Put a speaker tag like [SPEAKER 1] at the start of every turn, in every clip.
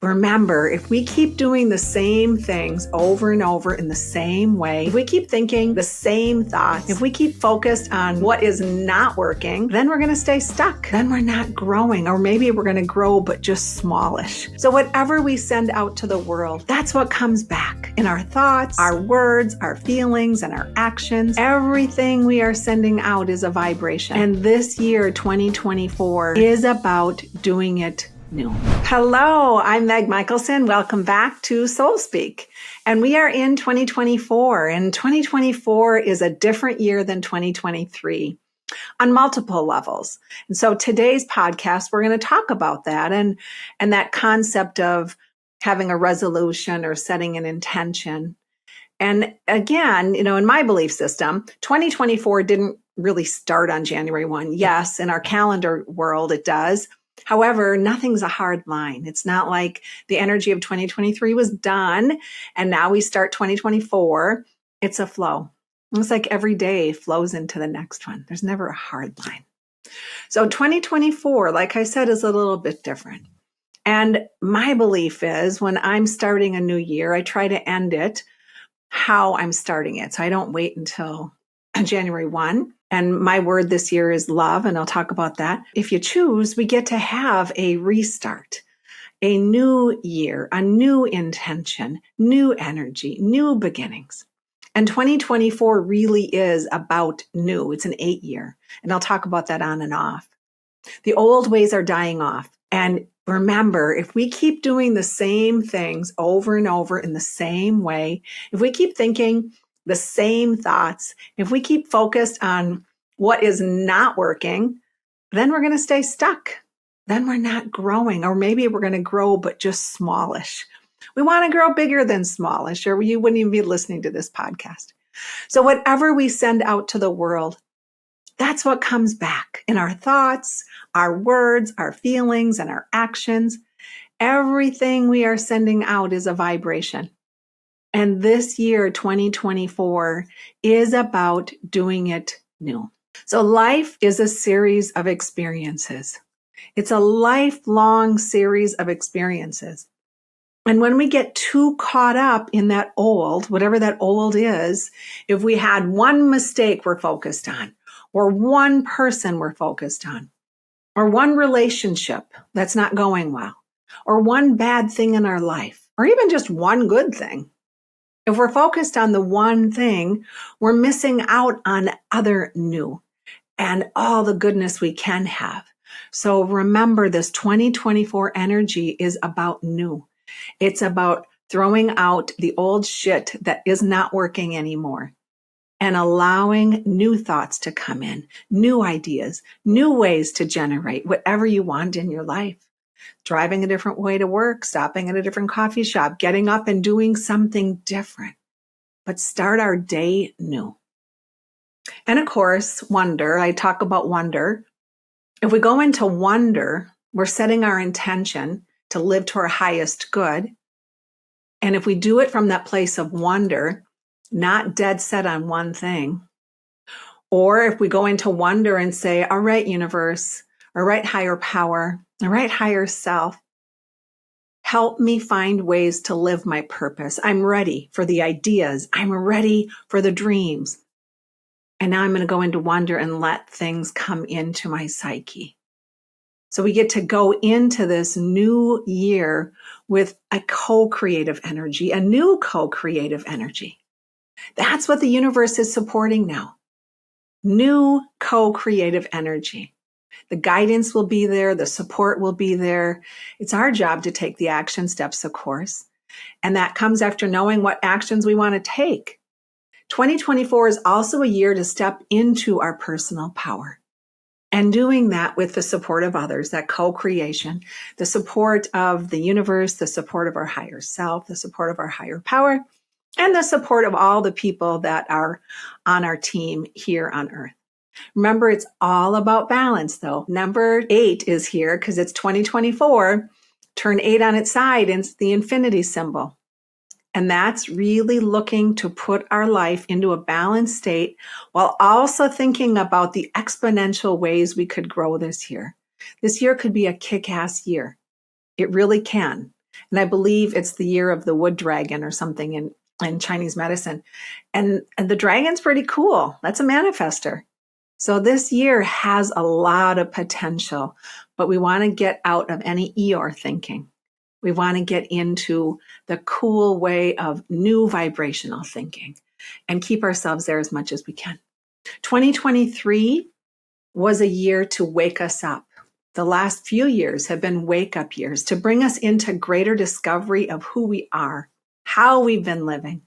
[SPEAKER 1] Remember, if we keep doing the same things over and over in the same way, if we keep thinking the same thoughts, if we keep focused on what is not working, then we're going to stay stuck. Then we're not growing, or maybe we're going to grow, but just smallish. So whatever we send out to the world, that's what comes back in our thoughts, our words, our feelings, and our actions. Everything we are sending out is a vibration. And this year, 2024, is about doing it new. Hello, I'm Meg Michaelson. Welcome back to Soul Speak. And we are in 2024, and 2024 is a different year than 2023 on multiple levels. And so today's podcast, we're going to talk about that and that concept of having a resolution or setting an intention. And again, in my belief system, 2024 didn't really start on January 1. Yes, in our calendar world, it does. However, nothing's a hard line. It's not like the energy of 2023 was done and now we start 2024. It's a flow. It's like every day flows into the next one. There's never a hard line. So 2024, like I said, is a little bit different. And my belief is when I'm starting a new year, I try to end it how I'm starting it. So I don't wait until January 1. And my word this year is love, and I'll talk about that. If you choose, we get to have a restart, a new year, a new intention, new energy, new beginnings. And 2024 really is about new. It's an 8-year, and I'll talk about that on and off. The old ways are dying off. And remember, if we keep doing the same things over and over in the same way, if we keep thinking the same thoughts, if we keep focused on what is not working, then we're going to stay stuck. Then we're not growing, or maybe we're going to grow, but just smallish. We want to grow bigger than smallish, or you wouldn't even be listening to this podcast. So whatever we send out to the world, that's what comes back in our thoughts, our words, our feelings, and our actions. Everything we are sending out is a vibration. And this year, 2024, is about doing it new. So life is a series of experiences. It's a lifelong series of experiences. And when we get too caught up in that old, whatever that old is, if we had one mistake we're focused on, or one person we're focused on, or one relationship that's not going well, or one bad thing in our life, or even just one good thing, if we're focused on the one thing, we're missing out on other new and all the goodness we can have. So remember, this 2024 energy is about new. It's about throwing out the old shit that is not working anymore and allowing new thoughts to come in, new ideas, new ways to generate whatever you want in your life. Driving a different way to work, stopping at a different coffee shop, getting up and doing something different. But start our day new. And of course, wonder. I talk about wonder. If we go into wonder, we're setting our intention to live to our highest good. And if we do it from that place of wonder, not dead set on one thing, or if we go into wonder and say, all right, universe, all right, higher power, all right, higher self, help me find ways to live my purpose. I'm ready for the ideas. I'm ready for the dreams. And now I'm going to go into wonder and let things come into my psyche. So we get to go into this new year with a co-creative energy, a new co-creative energy. That's what the universe is supporting now. New co-creative energy. The guidance will be there. The support will be there. It's our job to take the action steps, of course. And that comes after knowing what actions we want to take. 2024 is also a year to step into our personal power. And doing that with the support of others, that co-creation, the support of the universe, the support of our higher self, the support of our higher power, and the support of all the people that are on our team here on Earth. Remember, it's all about balance, though. Number 8 is here because it's 2024. Turn 8 on its side, and it's the infinity symbol. And that's really looking to put our life into a balanced state while also thinking about the exponential ways we could grow this year. This year could be a kick-ass year. It really can. And I believe it's the year of the wood dragon or something in Chinese medicine. And the dragon's pretty cool. That's a manifester. So this year has a lot of potential, but we want to get out of any Eeyore thinking. We want to get into the cool way of new vibrational thinking and keep ourselves there as much as we can. 2023 was a year to wake us up. The last few years have been wake-up years to bring us into greater discovery of who we are, how we've been living,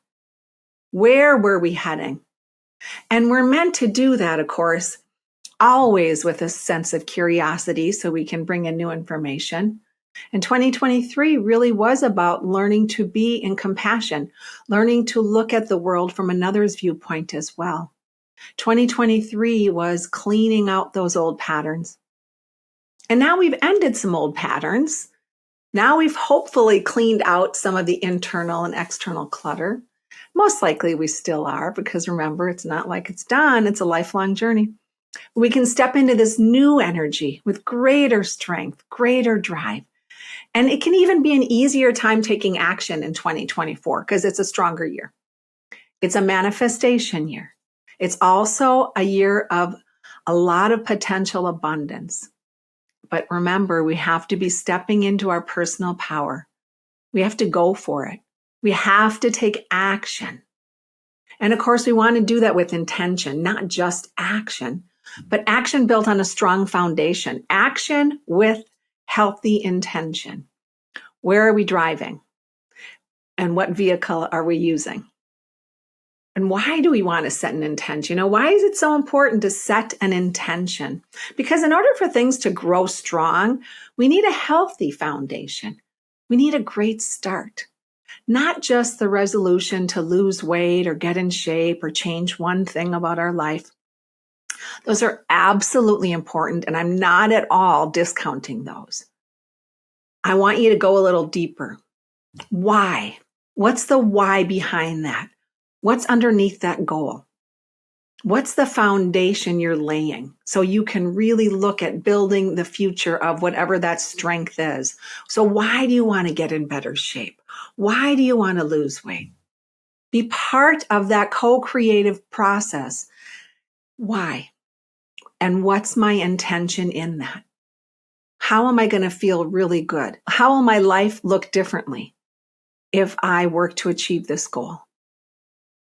[SPEAKER 1] where were we heading. And we're meant to do that, of course, always with a sense of curiosity so we can bring in new information. And 2023 really was about learning to be in compassion, learning to look at the world from another's viewpoint as well. 2023 was cleaning out those old patterns. And now we've ended some old patterns. Now we've hopefully cleaned out some of the internal and external clutter. Most likely we still are, because remember, it's not like it's done. It's a lifelong journey. We can step into this new energy with greater strength, greater drive. And it can even be an easier time taking action in 2024 because it's a stronger year. It's a manifestation year. It's also a year of a lot of potential abundance. But remember, we have to be stepping into our personal power. We have to go for it. We have to take action. And of course, we want to do that with intention, not just action, but action built on a strong foundation. Action with healthy intention. Where are we driving? And what vehicle are we using? And why do we want to set an intention? Why is it so important to set an intention? Because in order for things to grow strong, we need a healthy foundation. We need a great start. Not just the resolution to lose weight or get in shape or change one thing about our life. Those are absolutely important, and I'm not at all discounting those. I want you to go a little deeper. Why? What's the why behind that? What's underneath that goal? What's the foundation you're laying so you can really look at building the future of whatever that strength is? So why do you want to get in better shape? Why do you want to lose weight? Be part of that co-creative process. Why? And what's my intention in that? How am I going to feel really good? How will my life look differently if I work to achieve this goal?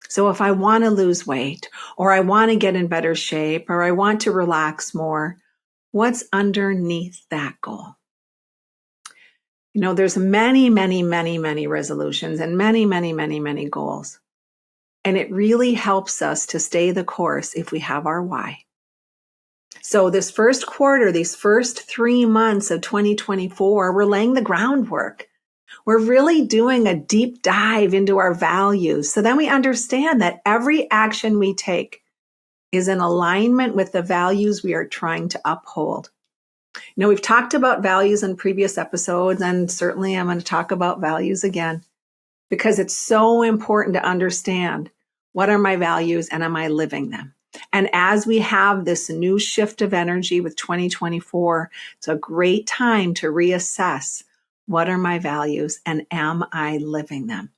[SPEAKER 1] So if I want to lose weight, or I want to get in better shape, or I want to relax more, what's underneath that goal? There's many, many, many, many resolutions and many, many, many, many goals. And it really helps us to stay the course if we have our why. So this first quarter, these first 3 months of 2024, we're laying the groundwork. We're really doing a deep dive into our values. So then we understand that every action we take is in alignment with the values we are trying to uphold. We've talked about values in previous episodes, and certainly I'm going to talk about values again because it's so important to understand what are my values and am I living them? And as we have this new shift of energy with 2024, it's a great time to reassess what are my values and am I living them?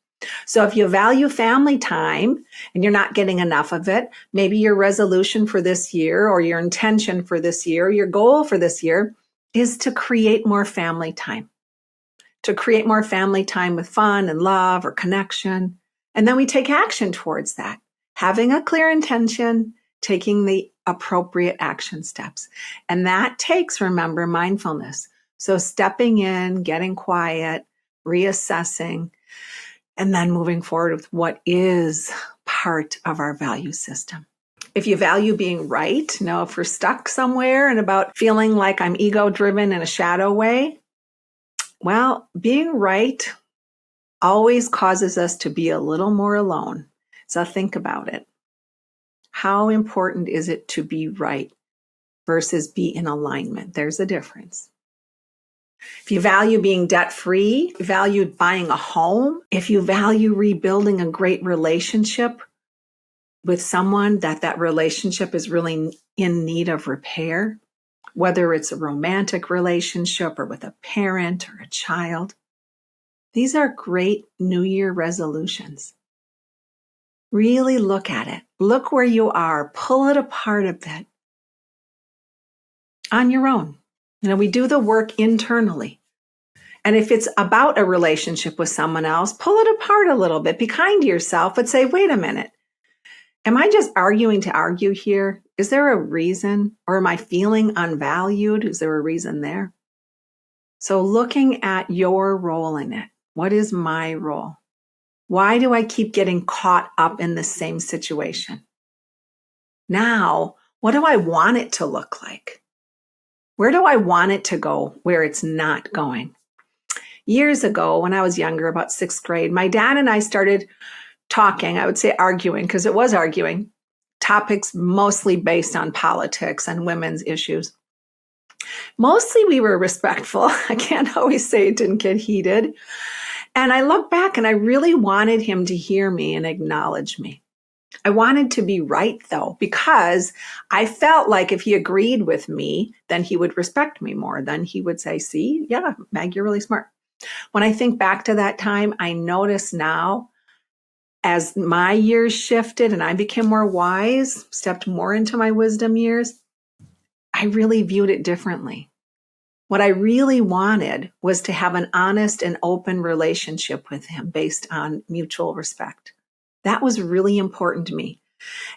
[SPEAKER 1] So if you value family time and you're not getting enough of it, maybe your resolution for this year or your intention for this year, your goal for this year is to create more family time. To create more family time with fun and love or connection. And then we take action towards that. Having a clear intention, taking the appropriate action steps. And that takes, remember, mindfulness. So stepping in, getting quiet, reassessing, and then moving forward with what is part of our value system. If you value being right, if we're stuck somewhere and about feeling like I'm ego-driven in a shadow way, well, being right always causes us to be a little more alone. So think about it. How important is it to be right versus be in alignment? There's a difference. If you value being debt-free, if you value buying a home, if you value rebuilding a great relationship with someone that relationship is really in need of repair, whether it's a romantic relationship or with a parent or a child, These are great New Year resolutions. Really look at it. Look where you are. Pull it apart a bit on your own. We do the work internally. And if it's about a relationship with someone else, pull it apart a little bit. Be kind to yourself, but say, wait a minute. Am I just arguing to argue here? Is there a reason? Or am I feeling unvalued? Is there a reason there? So looking at your role in it. What is my role? Why do I keep getting caught up in the same situation? Now, what do I want it to look like? Where do I want it to go where it's not going? Years ago, when I was younger, about 6th grade, my dad and I started talking, I would say arguing, because it was arguing, topics mostly based on politics and women's issues. Mostly we were respectful. I can't always say it didn't get heated. And I look back and I really wanted him to hear me and acknowledge me. I wanted to be right, though, because I felt like if he agreed with me, then he would respect me more. Then he would say, see, yeah, Meg, you're really smart. When I think back to that time, I notice now as my years shifted and I became more wise, stepped more into my wisdom years, I really viewed it differently. What I really wanted was to have an honest and open relationship with him based on mutual respect. That was really important to me.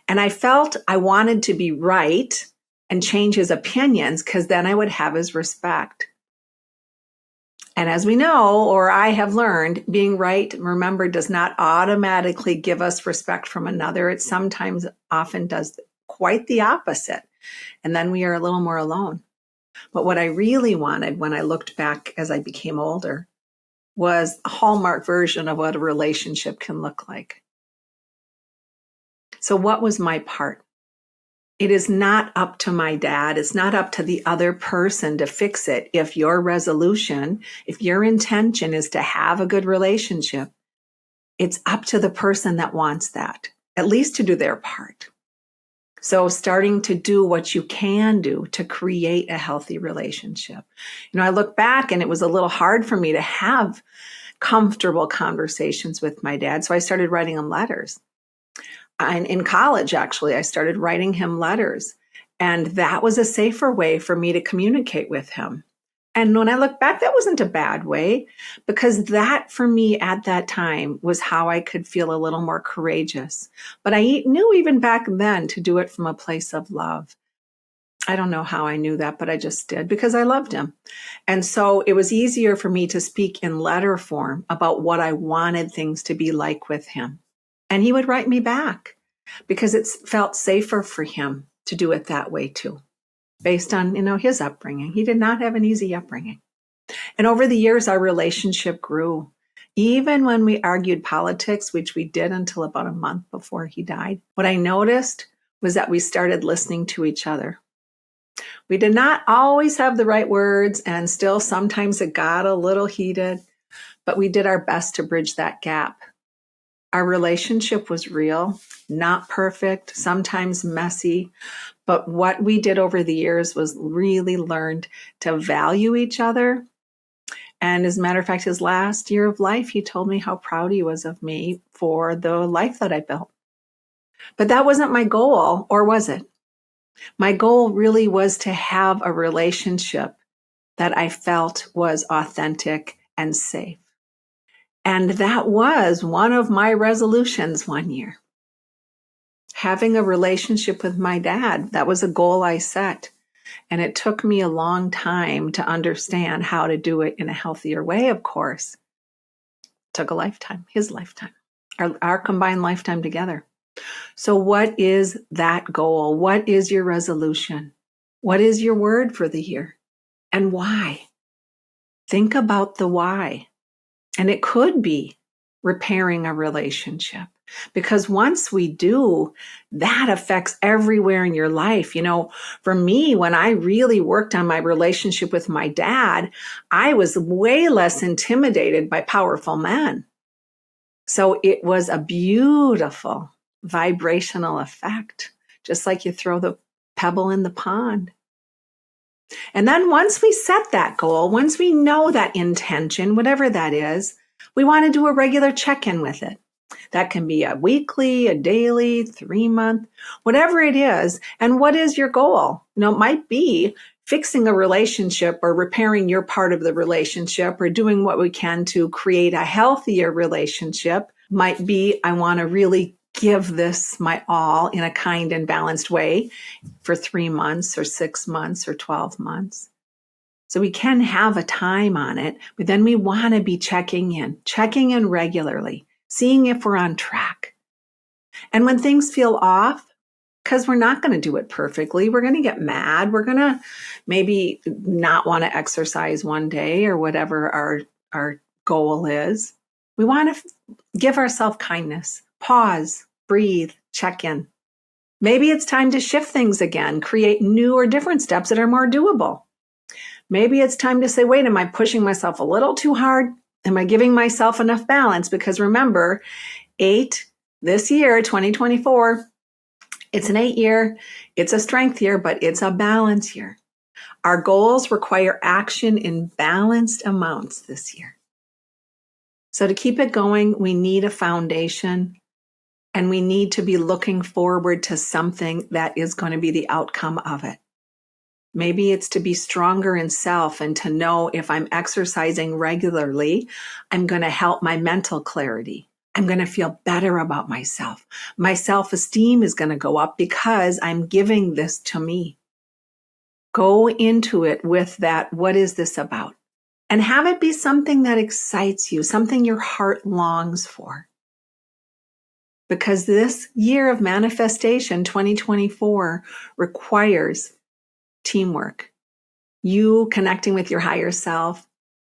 [SPEAKER 1] And I felt I wanted to be right and change his opinions because then I would have his respect. And as we know, or I have learned, being right, remember, does not automatically give us respect from another. It sometimes often does quite the opposite. And then we are a little more alone. But what I really wanted when I looked back as I became older was a hallmark version of what a relationship can look like. So what was my part? It is not up to my dad. It's not up to the other person to fix it. If your resolution, if your intention is to have a good relationship, it's up to the person that wants that, at least to do their part. So starting to do what you can do to create a healthy relationship. I look back and it was a little hard for me to have comfortable conversations with my dad. So I started writing him letters. And in college, actually, I started writing him letters. And that was a safer way for me to communicate with him. And when I look back, that wasn't a bad way, because that for me at that time was how I could feel a little more courageous. But I knew even back then to do it from a place of love. I don't know how I knew that, but I just did because I loved him. And so it was easier for me to speak in letter form about what I wanted things to be like with him. And he would write me back because it felt safer for him to do it that way too, based on, his upbringing. He did not have an easy upbringing. And over the years, our relationship grew. Even when we argued politics, which we did until about a month before he died, what I noticed was that we started listening to each other. We did not always have the right words, and still sometimes it got a little heated, but we did our best to bridge that gap. Our relationship was real, not perfect, sometimes messy, but what we did over the years was really learned to value each other. And as a matter of fact, his last year of life, he told me how proud he was of me for the life that I built. But that wasn't my goal, or was it? My goal really was to have a relationship that I felt was authentic and safe. And that was one of my resolutions one year. Having a relationship with my dad, that was a goal I set. And it took me a long time to understand how to do it in a healthier way, of course. It took a lifetime, his lifetime, our combined lifetime together. So what is that goal? What is your resolution? What is your word for the year? And why? Think about the why. And it could be repairing a relationship. Because once we do, that affects everywhere in your life. For me, when I really worked on my relationship with my dad, I was way less intimidated by powerful men. So it was a beautiful vibrational effect, just like you throw the pebble in the pond. And then once we set that goal, once we know that intention, whatever that is, We want to do a regular check-in with it. That can be a weekly, a daily, 3-month, whatever it is. And what is your goal? It might be fixing a relationship or repairing your part of the relationship or doing what we can to create a healthier relationship. Might be, I want to really give this my all in a kind and balanced way for 3 months or 6 months or 12 months. So we can have a time on it, but then we want to be checking in regularly, seeing if we're on track. And when things feel off, because we're not going to do it perfectly, we're going to get mad. We're going to maybe not want to exercise one day or whatever our goal is. We want to give ourselves kindness, pause, breathe, check in. Maybe it's time to shift things again, create new or different steps that are more doable. Maybe it's time to say, wait, am I pushing myself a little too hard? Am I giving myself enough balance? Because remember, 8 this year, 2024, it's an 8 year, it's a strength year, but it's a balance year. Our goals require action in balanced amounts this year. So to keep it going, we need a foundation and we need to be looking forward to something that is going to be the outcome of it. Maybe it's to be stronger in self and to know if I'm exercising regularly, I'm going to help my mental clarity. I'm going to feel better about myself. My self-esteem is going to go up because I'm giving this to me. Go into it with that, what is this about? And have it be something that excites you, something your heart longs for. Because this year of manifestation, 2024, requires teamwork, you connecting with your higher self,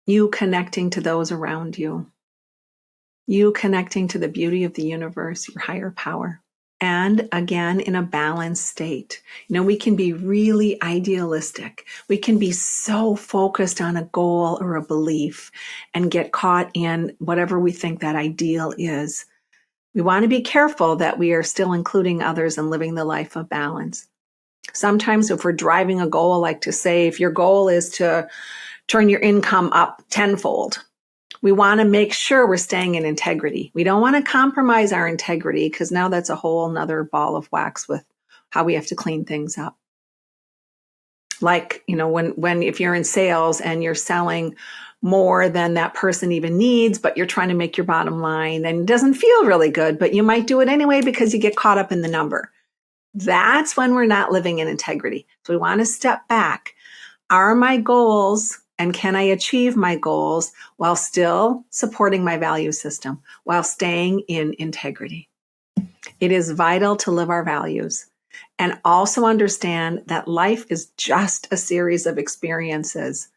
[SPEAKER 1] you connecting to those around you, you connecting to the beauty of the universe, your higher power. And again, in a balanced state. We can be really idealistic. We can be so focused on a goal or a belief and get caught in whatever we think that ideal is. We want to be careful that we are still including others and living the life of balance. Sometimes if we're driving a goal, like to say, if your goal is to turn your income up tenfold, we want to make sure we're staying in integrity. We don't want to compromise our integrity because now that's a whole nother ball of wax with how we have to clean things up. Like, when if you're in sales and you're selling more than that person even needs, but you're trying to make your bottom line and it doesn't feel really good, but you might do it anyway because you get caught up in the number. That's when we're not living in integrity. So we want to step back. Are my goals and can I achieve my goals while still supporting my value system, while staying in integrity? It is vital to live our values and also understand that life is just a series of experiences.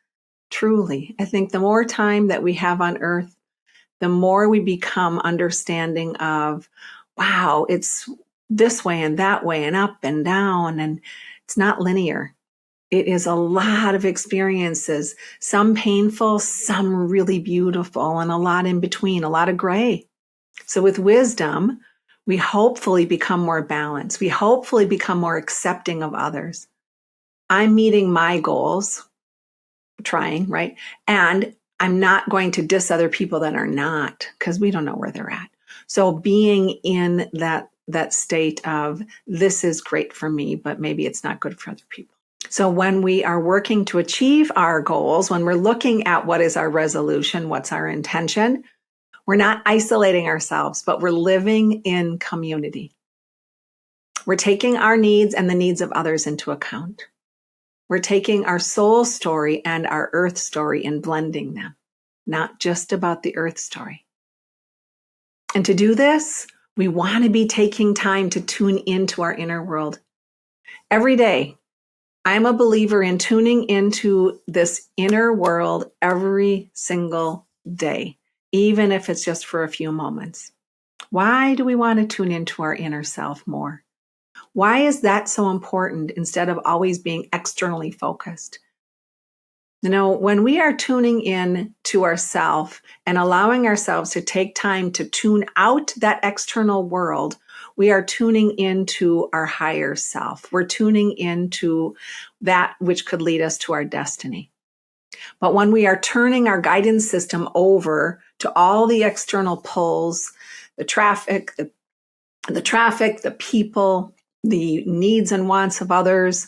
[SPEAKER 1] Truly, I think the more time that we have on earth, the more we become understanding of, wow, it's this way and that way and up and down, and it's not linear. It is a lot of experiences, some painful, some really beautiful, and a lot in between, a lot of gray. So with wisdom, we hopefully become more balanced. We hopefully become more accepting of others. I'm meeting my goals, trying, right? And I'm not going to diss other people that are not, because we don't know where they're at. So being in that state of, this is great for me, but maybe it's not good for other people. So when we are working to achieve our goals, when we're looking at what is our resolution, what's our intention, we're not isolating ourselves, but we're living in community. We're taking our needs and the needs of others into account. We're taking our soul story and our earth story and blending them, not just about the earth story. And to do this, we want to be taking time to tune into our inner world. Every day, I'm a believer in tuning into this inner world every single day, even if it's just for a few moments. Why do we want to tune into our inner self more? Why is that so important instead of always being externally focused? When we are tuning in to ourself and allowing ourselves to take time to tune out that external world, we are tuning into our higher self. We're tuning into that which could lead us to our destiny. But when we are turning our guidance system over to all the external pulls, the traffic, the people, the needs and wants of others.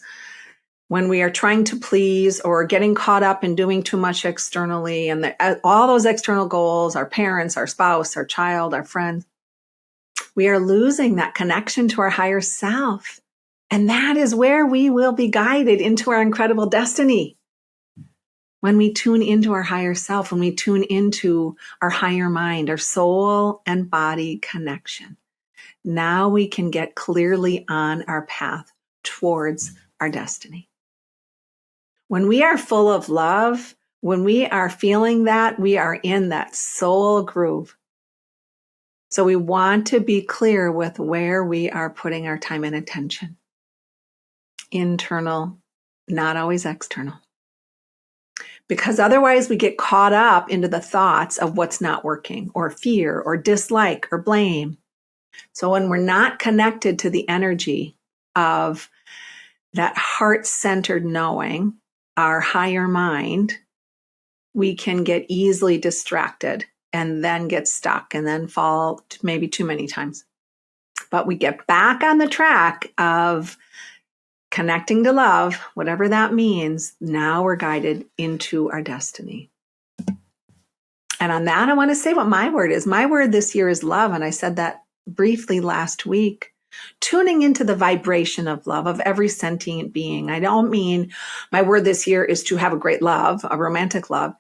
[SPEAKER 1] When we are trying to please or getting caught up in doing too much externally, and all those external goals, our parents, our spouse, our child, our friends, we are losing that connection to our higher self. And that is where we will be guided into our incredible destiny. When we tune into our higher self, when we tune into our higher mind, our soul and body connection, now we can get clearly on our path towards our destiny. When we are full of love, when we are feeling that, we are in that soul groove. So we want to be clear with where we are putting our time and attention. Internal, not always external. Because otherwise we get caught up into the thoughts of what's not working, or fear, or dislike, or blame. So when we're not connected to the energy of that heart-centered knowing, our higher mind, we can get easily distracted and then get stuck and then fall maybe too many times. But we get back on the track of connecting to love, whatever that means. Now we're guided into our destiny. And on that, I want to say what my word is. My word this year is love. And I said that briefly last week. Tuning into the vibration of love of every sentient being. I don't mean my word this year is to have a great love, a romantic love.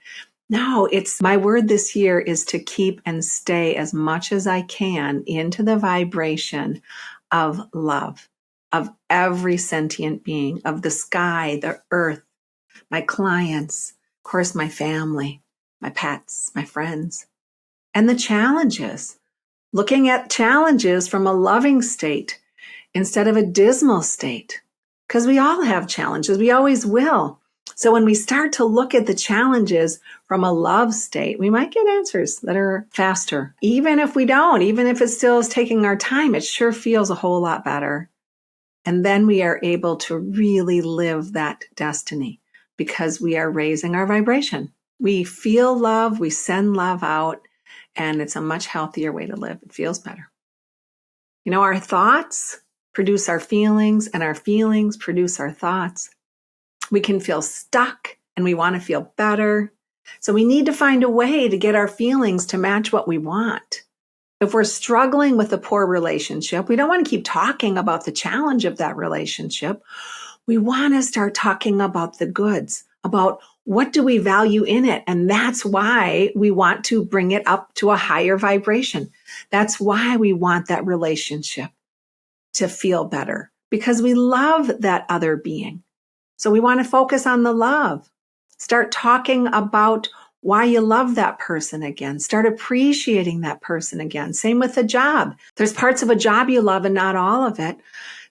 [SPEAKER 1] No, it's my word this year is to keep and stay as much as I can into the vibration of love, of every sentient being, of the sky, the earth, my clients, of course, my family, my pets, my friends, and the challenges. Looking at challenges from a loving state instead of a dismal state, because we all have challenges. We always will. So when we start to look at the challenges from a love state, we might get answers that are faster. Even if we don't, even if it still is taking our time, it sure feels a whole lot better. And then we are able to really live that destiny because we are raising our vibration. We feel love, we send love out, and it's a much healthier way to live. It feels better. You know, our thoughts produce our feelings, and our feelings produce our thoughts. We can feel stuck, and we want to feel better. So we need to find a way to get our feelings to match what we want. If we're struggling with a poor relationship, we don't want to keep talking about the challenge of that relationship. We want to start talking about the goods, about what do we value in it? And that's why we want to bring it up to a higher vibration. That's why we want that relationship to feel better, because we love that other being. So we want to focus on the love. Start talking about why you love that person again. Start appreciating that person again. Same with the job. There's parts of a job you love and not all of it.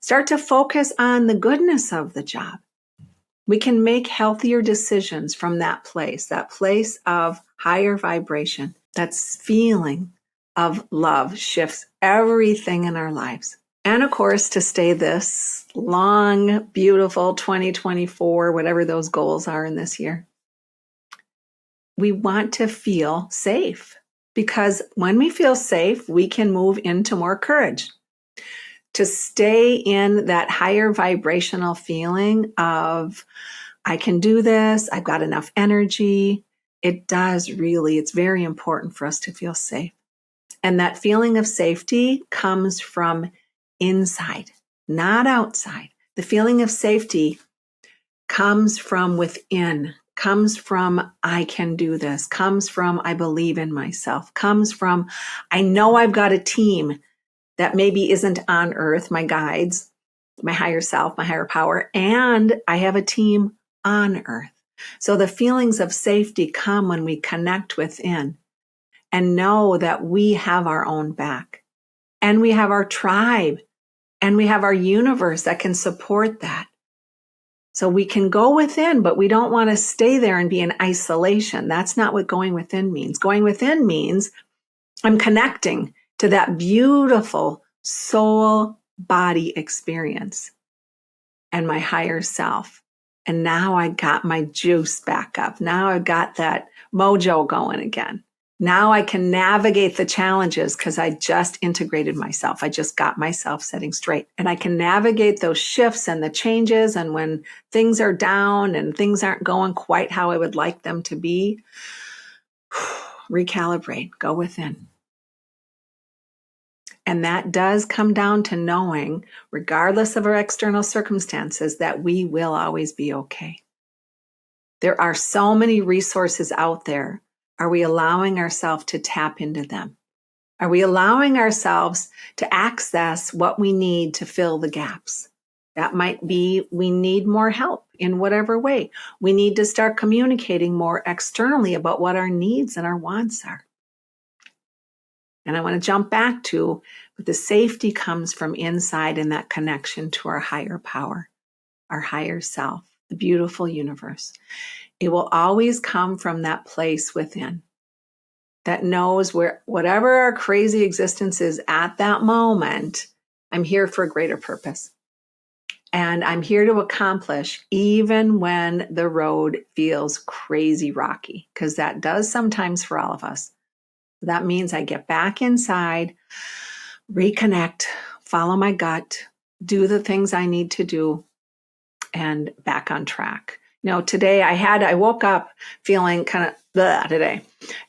[SPEAKER 1] Start to focus on the goodness of the job. We can make healthier decisions from that place of higher vibration. That feeling of love shifts everything in our lives. And of course, to stay this long, beautiful 2024, whatever those goals are in this year, we want to feel safe, because when we feel safe, we can move into more courage. To stay in that higher vibrational feeling of, I can do this, I've got enough energy. It's very important for us to feel safe. And that feeling of safety comes from inside, not outside. The feeling of safety comes from within, comes from, I can do this, comes from, I believe in myself, comes from, I know I've got a team that maybe isn't on earth, my guides, my higher self, my higher power, and I have a team on earth. So the feelings of safety come when we connect within and know that we have our own back, and we have our tribe, and we have our universe that can support that. So we can go within, but we don't want to stay there and be in isolation. That's not what going within means. Going within means I'm connecting to that beautiful soul body experience and my higher self. And now I got my juice back up. Now I've got that mojo going again. Now I can navigate the challenges because I just integrated myself. I just got myself setting straight. And I can navigate those shifts and the changes. And when things are down and things aren't going quite how I would like them to be, recalibrate, go within. And that does come down to knowing, regardless of our external circumstances, that we will always be okay. There are so many resources out there. Are we allowing ourselves to tap into them? Are we allowing ourselves to access what we need to fill the gaps? That might be we need more help in whatever way. We need to start communicating more externally about what our needs and our wants are. And I want to jump back to the safety comes from inside and that connection to our higher power, our higher self, the beautiful universe. It will always come from that place within that knows where, whatever our crazy existence is at that moment, I'm here for a greater purpose. And I'm here to accomplish even when the road feels crazy rocky, because that does sometimes for all of us. That means I get back inside, reconnect, follow my gut, do the things I need to do, and back on track. Today I woke up feeling kind of blah today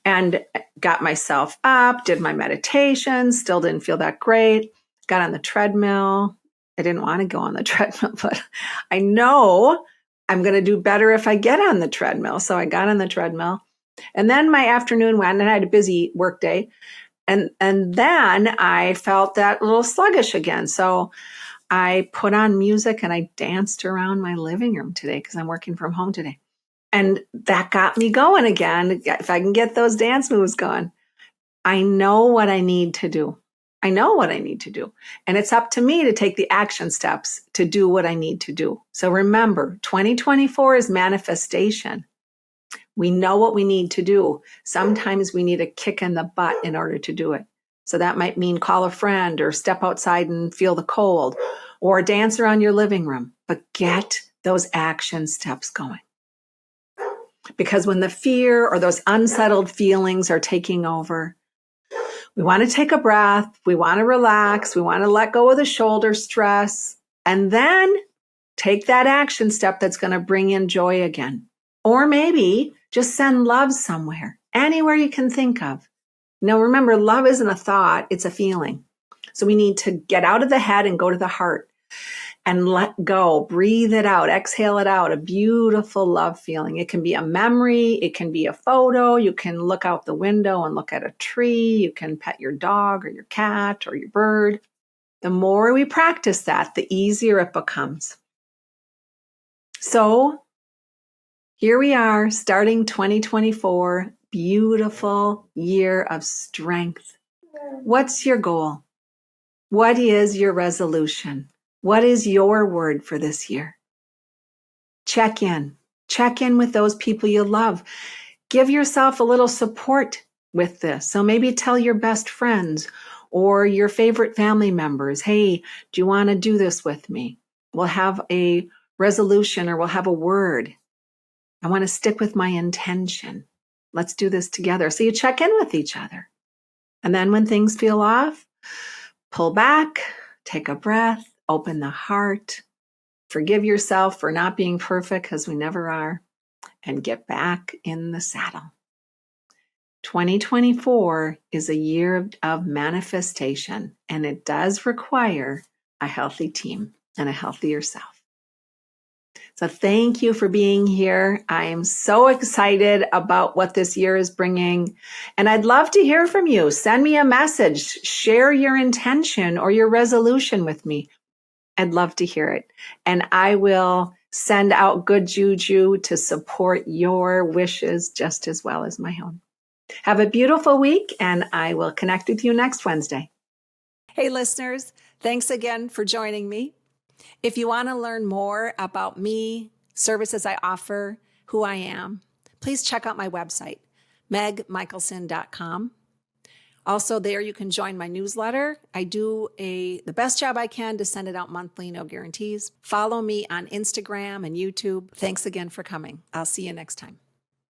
[SPEAKER 1] and got myself up, did my meditation, still didn't feel that great, got on the treadmill. I didn't want to go on the treadmill, but I know I'm going to do better if I get on the treadmill. So I got on the treadmill. And then my afternoon went and I had a busy work day. And then I felt that little sluggish again. So I put on music and I danced around my living room today because I'm working from home today. And that got me going again. If I can get those dance moves going, I know what I need to do. I know what I need to do. And it's up to me to take the action steps to do what I need to do. So remember, 2024 is manifestation. We know what we need to do. Sometimes we need a kick in the butt in order to do it. So that might mean call a friend or step outside and feel the cold or dance around your living room, but get those action steps going. Because when the fear or those unsettled feelings are taking over, we want to take a breath, we want to relax, we want to let go of the shoulder stress, and then take that action step that's going to bring in joy again. Or maybe just send love somewhere, anywhere you can think of. Now, remember, love isn't a thought, it's a feeling. So we need to get out of the head and go to the heart and let go, breathe it out, exhale it out, a beautiful love feeling. It can be a memory, it can be a photo, you can look out the window and look at a tree, you can pet your dog or your cat or your bird. The more we practice that, the easier it becomes. So here we are, starting 2024, beautiful year of strength. What's your goal? What is your resolution? What is your word for this year? Check in. Check in with those people you love. Give yourself a little support with this. So maybe tell your best friends or your favorite family members, hey, do you want to do this with me? We'll have a resolution or we'll have a word. I want to stick with my intention. Let's do this together. So you check in with each other. And then when things feel off, pull back, take a breath, open the heart, forgive yourself for not being perfect because we never are, and get back in the saddle. 2024 is a year of manifestation, and it does require a healthy team and a healthier self. So thank you for being here. I am so excited about what this year is bringing. And I'd love to hear from you. Send me a message. Share your intention or your resolution with me. I'd love to hear it. And I will send out good juju to support your wishes just as well as my own. Have a beautiful week, and I will connect with you next Wednesday. Hey, listeners, thanks again for joining me. If you want to learn more about me, services I offer, who I am, please check out my website, megmichaelson.com. Also there you can join my newsletter. I do the best job I can to send it out monthly, no guarantees. Follow me on Instagram and YouTube. Thanks again for coming. I'll see you next time.